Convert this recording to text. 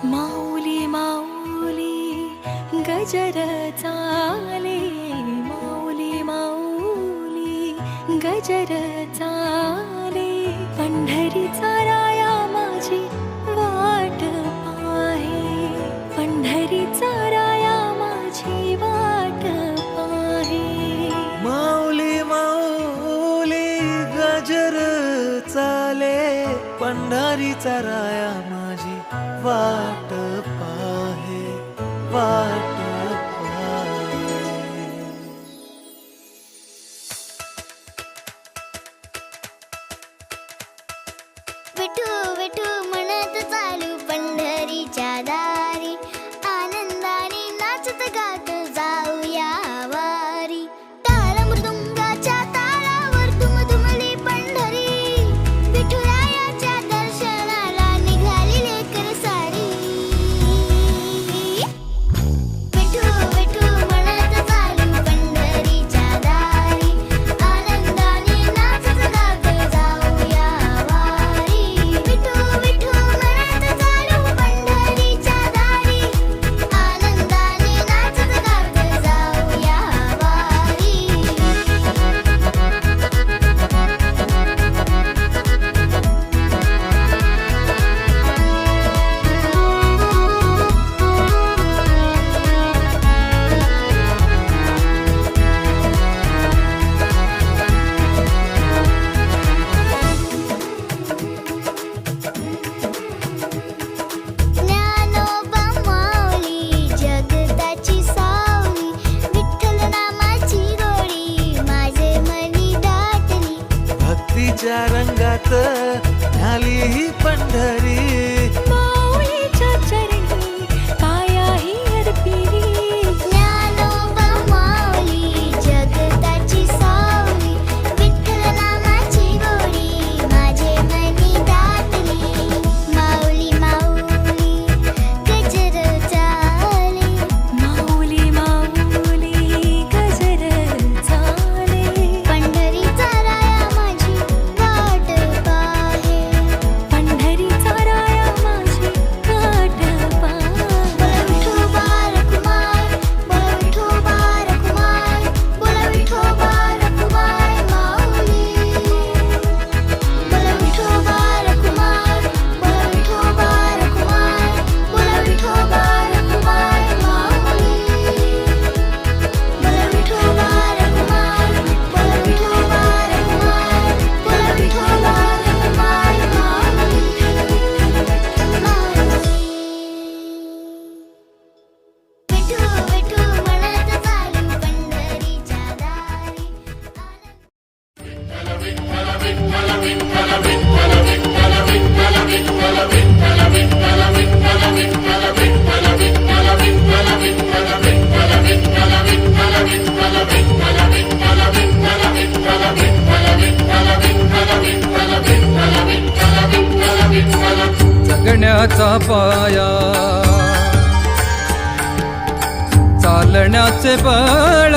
माऊली माऊली गजर चाले, माऊली माऊली गजर चाले, पंढरीचा राया माझी वाट पाहे, पंढरीचा राया माझी वाट पाहे. माऊली माऊली गजर चाले, पंढरीचा राया माझी वाट पाहे, वाट पाहे. विठू विठू म्हणत चालू पंढरीच्या दारी, आनंदाने नाचत गात जाऊया वारी. टाळ मृदुंगाच्या तालावर दुमदुमली पंढरी, विठुरायाच्या दर्शनाला निघाली लेकर सारी. विठू विठू म्हणत चालू पंढरीच्या दारी, आनंदाने नाचत गात जाऊया वारी. विठू विठू म्हणत चालू पंढरीच्या दारी, आनंदाने नाचत गात जाऊया वारी. ज्ञानोबा माऊली जगताची सावली, विठ्ठल नामाची गोडी माझे मनी दाटली. भक्तीच्या रंगात झाली ही पंढरी, माऊलीच्या चरणी कायाही अर्पिली. ज्ञानोबा माऊली जगताची सावली, विठ्ठल नामाची गोडी माझे मनी दाटली. माऊली माऊली गजर चाले, माऊली माऊली गजर चाले, पंढरीचा राया माझी वाट पाहे. पंढरीचा राया माझी वाट पाहे. बोला विठोबा रखुमाय, बोला विठोबा रखुमाय, बोला विठोबा रखुमाय माऊली. बोला विठोबा रखुमाय, बोला विठोबा रखुमाय, बोला विठोबा रखुमाय माऊली. बोला विठोबा रखुमाय, बोला विठोबा रखुमाय, बोला विठोबा रखुमाय माऊली. विठू विठू म्हणत चालू पंढरीच्या दारी, जगण्याचा पाया, चालण्याचे बळ,